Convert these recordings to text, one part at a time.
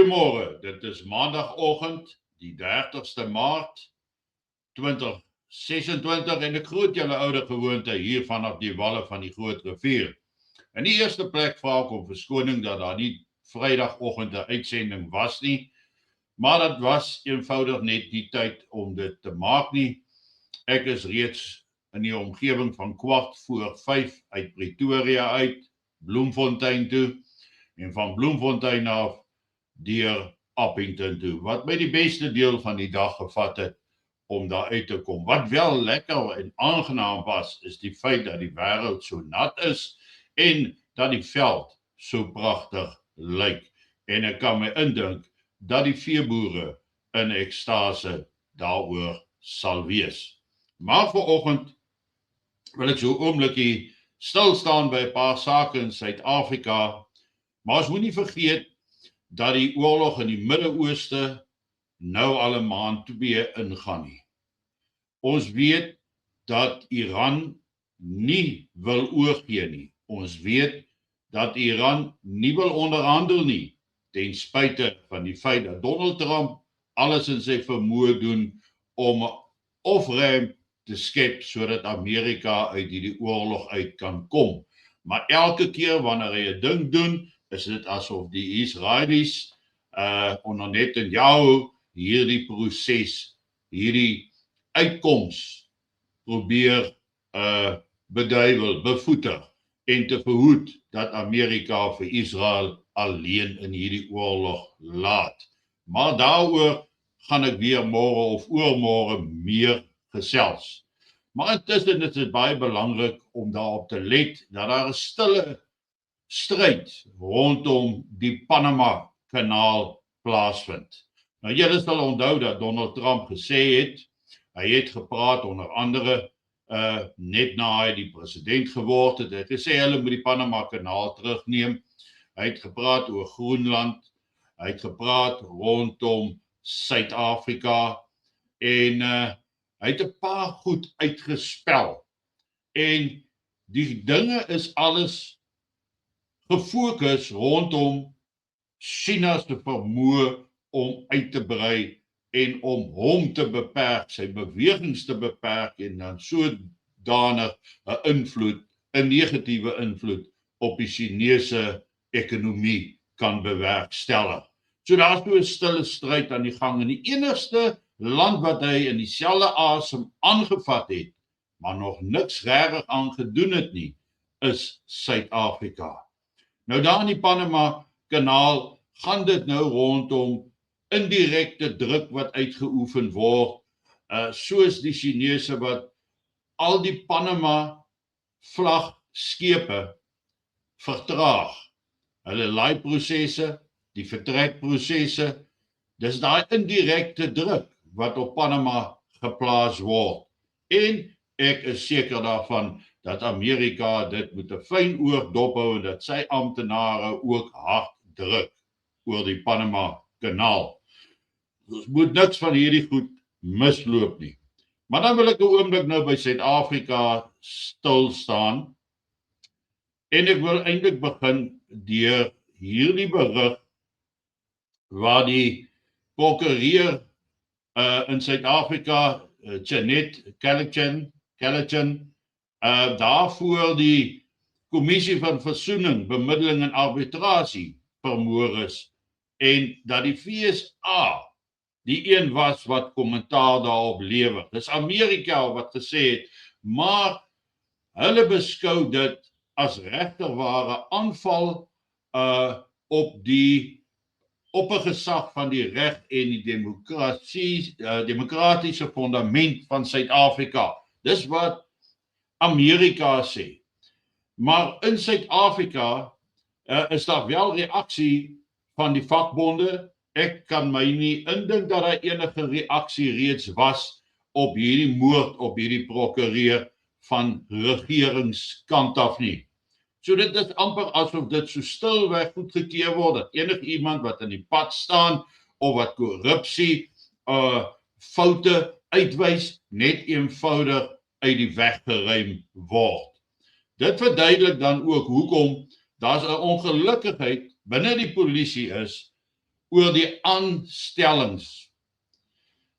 Goeiemôre, dit is maandagoggend, die 30ste Maart 2026 en ek groet julle oude gewoonte hier vanaf die walle van die Groot Rivier. In die eerste plek vra ek om verskoning dat daar nie Vrydagoggend 'n uitsending was nie, maar dit was eenvoudig net die tyd om dit te maak nie. Ek is reeds in die omgewing van 4:15 uit Pretoria uit, Bloemfontein toe, en van Bloemfontein af deur Appington toe, wat my die beste deel van die dag gevat het om daar uit te kom. Wat wel lekker en aangenaam was, is die feit dat die wêreld so nat is en dat die veld so pragtig lyk. En ek kan my indink dat die veeboere in ekstase daaroor sal wees. Maar vanoggend wil ek so 'n oombliekie stil staan by 'n paar sake in Suid-Afrika, maar ons moenie vergeet dat die oorlog in die Midde-Ooste nou al 'n maand 2 ingaan nie. Ons weet dat Iran nie wil oorgee nie. Ons weet dat Iran nie wil onderhandel nie, ten spyte van die feit dat Donald Trump alles in sy vermoë doen om 'n ofruim te skep sodat Amerika uit hierdie oorlog uit kan kom. Maar elke keer wanneer hy 'n ding doen, is dit asof die Israelies onder Netanyahu hierdie proses, hierdie uitkoms probeer beduiwel, bevoeter en te verhoed dat Amerika vir Israel alleen in hierdie oorlog laat. Maar daaroor gaan ek weer môre of oormôre meer gesels. Maar intussen is dit baie belangrik om daarop te let dat daar 'n stille stryd rondom die Panama-kanaal plaasvind. Nou julle sal onthou dat Donald Trump gesê het, hy het gepraat onder andere net na hy die president geword het, hy het gesê hulle moet die Panama-kanaal terugneem. Hy het gepraat oor Groenland, hy het gepraat rondom Suid-Afrika en hy het 'n paar goed uitgespel. En die dinge is alles gefokus rondom China se vermoë om uit te brei en om hom te beperk, sy bewegings te beperk en dan sodanig 'n negatiewe invloed op die Chinese ekonomie kan bewerkstellig. So daar's nou 'n stille stryd aan die gang en die enigste land wat hy in dieselfde asem aangevat het, maar nog niks regtig aan gedoen het nie, is Suid-Afrika. Nou daar in die Panama-kanaal gaan dit nou rondom indirekte druk wat uitgeoefen word, soos die Chinese wat al die Panama vlagskepe vertraag. Hulle laaiprosesse, die vertrekprosesse, dis daai indirekte druk wat op Panama geplaas word. En ek is seker daarvan dat Amerika dit met 'n fyn oog dophou en dat sy amptenare ook hard druk oor die Panama-kanaal. Ons moet niks van hierdie goed misloop nie. Maar dan wil ek 'n oomblik nou by Suid-Afrika stil staan. En ek wil eintlik begin deur hierdie berig waar die prokureur in Suid-Afrika, Jeanette Callaghan, daarvoor die Kommissie van Versoening, Bemiddeling en Arbitrasie vermoor is en dat die FSA die een was wat kommentaar daarop lewer. Dis Amerika wat gesê het, maar hulle beskou dit as regterware aanval op 'n gesag van die reg en die demokratiese fundament van Suid-Afrika. Dis wat Amerika sê. Maar in Suid-Afrika is daar wel reaksie van die vakbonde. Ek kan my nie indink dat daar enige reaksie reeds was op hierdie moord op hierdie prokureur van regeringskant af nie. So dit is amper asof dit so stilweg goedgekeur word dat enigiemand wat in die pad staan of wat korrupsie foute uitwys, net eenvoudig uit die weg geruim word. Dit verduidelik dan ook hoekom daar's 'n ongelukkigheid binne die polisie is oor die aanstellings.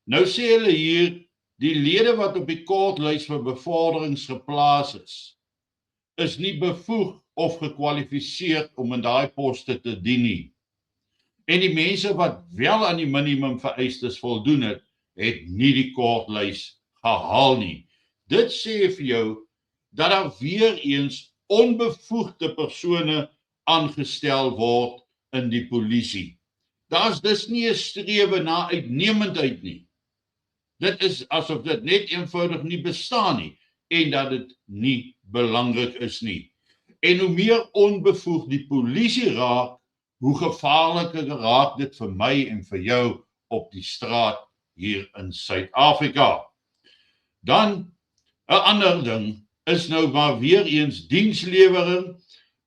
Nou sê hulle hier, die lede wat op die kortlys vir bevorderings geplaas is nie bevoeg of gekwalifiseer om in daai poste te dien nie. En die mense wat wel aan die minimum vereistes voldoen het nie die kortlys gehaal nie. Dit sê vir jou dat daar weer eens onbevoegde persone aangestel word in die polisie. Daar's dus nie 'n strewe na uitnemendheid nie. Dit is asof dit net eenvoudig nie bestaan nie en dat dit nie belangrik is nie. En hoe meer onbevoegd die polisie raak, hoe gevaarliker raak dit vir my en vir jou op die straat hier in Suid-Afrika. Dan 'n ander ding is nou maar weer eens dienslewering.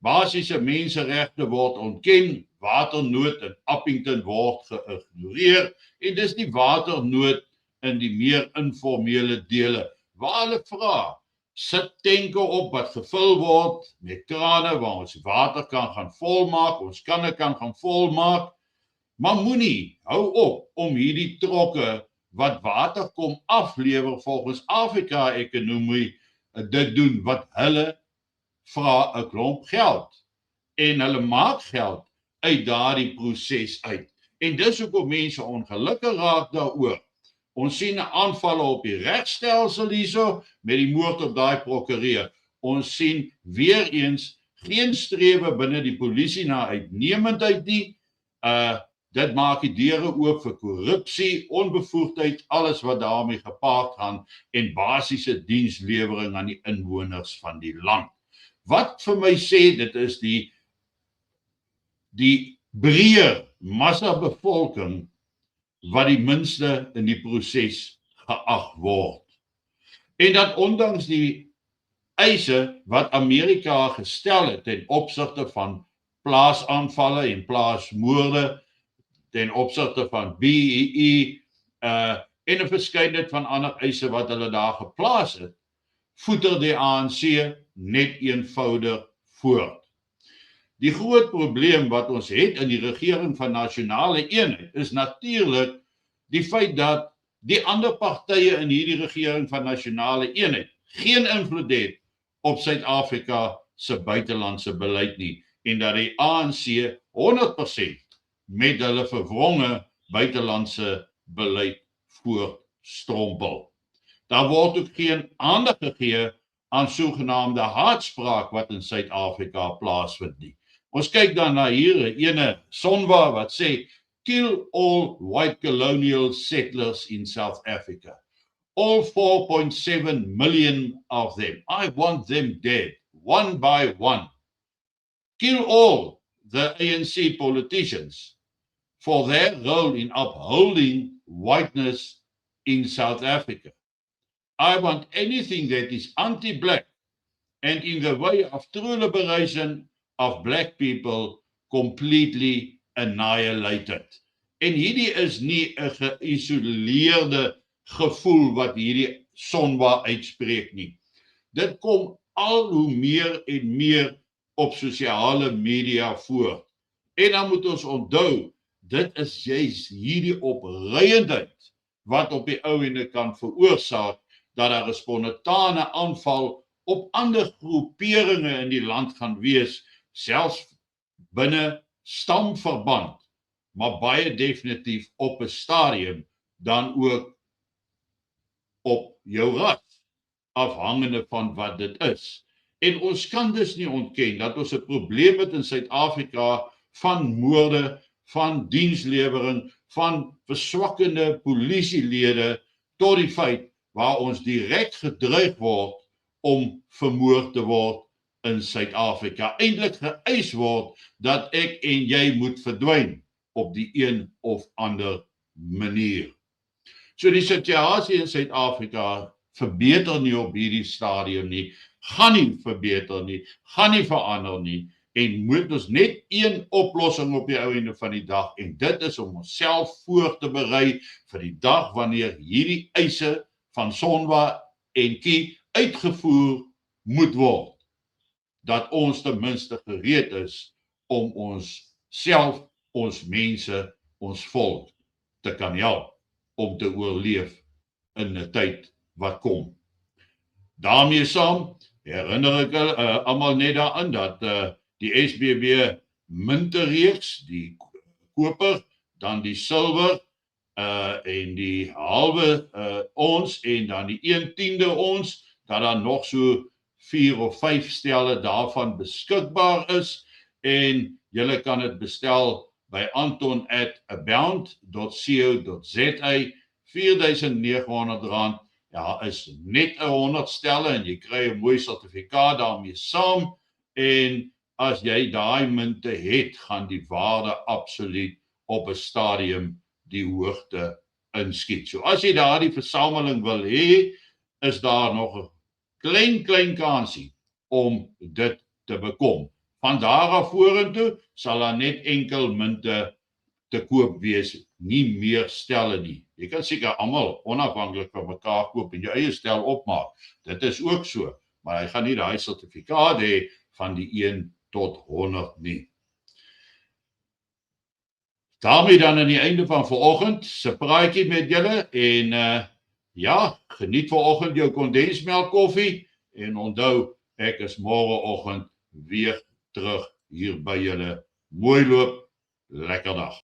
Basiese menseregte word ontken, waternood in Appington word geïgnoreer en dis die waternood in die meer informele dele waar hulle vra, sit tenke op wat gevul word met krane waar ons water kan gaan volmaak, ons kanne kan gaan volmaak, maar moenie hou op om hierdie trokke wat water kom aflewer volgens Afrika-ekonomie dit doen wat hulle vra 'n klomp geld en hulle maak geld uit daardie proses uit. En dis hoekom mense ongelukkig raak daaroor. Ons sien aanvalle op die regstelsel hierso met die moord op daai prokureur. Ons sien weer eens geen strewe binne die polisie na uitnemendheid nie. Dit maak die deure oop vir korrupsie, onbevoegdheid, alles wat daarmee gepaard gaan en basiese dienslewering aan die inwoners van die land. Wat vir my sê, dit is die breër massa bevolking wat die minste in die proses geag word. En dat ondanks die eise wat Amerika gestel het ten opsigte van plaasaanvalle en plaasmoorde, ten opsigte van BEE en 'n verskeidenheid van ander eise wat hulle daar geplaas het, voeter die ANC net eenvoudig voort. Die groot probleem wat ons het in die regering van nasionale eenheid is natuurlik die feit dat die ander partye in hierdie regering van nasionale eenheid geen invloed het op Suid-Afrika se buitelandse beleid nie en dat die ANC 100% met hulle verwronge buitelandse beleid voortstrompel. Daar word ook geen aandag gegee aan sogenaamde haatspraak wat in Suid-Afrika plaasvind nie. Ons kyk dan na hier ene Sonwa wat sê, kill all white colonial settlers in South Africa. All 4.7 million of them. I want them dead, one by one. Kill all the ANC politicians for their role in upholding whiteness in South Africa. I want anything that is anti-black and in the way of true liberation of black people completely annihilated. En hierdie is nie 'n geïsoleerde gevoel wat hierdie Sonwa uitspreek nie. Dit kom al hoe meer en meer op sosiale media voor. En dan moet ons onthou, dit is juist hierdie opruiendheid wat op die ou ende kan veroorsaak dat daar 'n spontane aanval op ander groeperinge in die land gaan wees, selfs binne stamverband, maar baie definitief op 'n stadium dan ook op jou ras, afhangende van wat dit is. En ons kan dus nie ontken dat ons 'n probleem het in Suid-Afrika van moorde, van dienslewering, van verswakkende polisielede tot die feit waar ons direk gedreig word om vermoord te word in Suid-Afrika. Eintlik geëis word dat ek en jy moet verdwyn op die een of ander manier. So die situasie in Suid-Afrika verbeter nie op hierdie stadium nie, gaan nie verbeter nie, gaan nie verander nie, en moet ons net een oplossing op die ou einde van die dag, en dit is om onsself voor te berei vir die dag wanneer hierdie eise van Sonwa en Kie uitgevoer moet word, dat ons ten minste gereed is om ons self, ons mense ons volk te kan help om te oorleef in 'n tyd wat kom. Daarmee saam herinner ek almal net daaraan dat die SBB muntereeks, die koper, dan die silwer en die halwe ons en dan die 1/10 ons, dat daar nog so 4 of 5 stelle daarvan beskikbaar is en julle kan dit bestel by anton@abound.co.za. R4.900. Ja, is net 100 stelle en jy kry 'n mooi sertifikaat daarmee saam en as jy daai munte het, gaan die waarde absoluut op 'n stadium die hoogte inskiet. So as jy daardie versameling wil hê, is daar nog 'n klein kansie om dit te bekom. Van daar af vorentoe sal daar net enkel munte te koop wees, nie meer stelle nie. Jy kan seker almal onafhanklik van mekaar koop en jou eie stel opmaak. Dit is ook so, maar hy gaan nie daai sertifikaat hê van die 1 tot 100 nie. Daarmee dan aan die einde van vanoggend se praatjie met julle en ja, geniet vanoggend jou kondensmelk koffie en onthou, ek is môreoggend weer terug hier by julle. Mooi loop, lekker dag.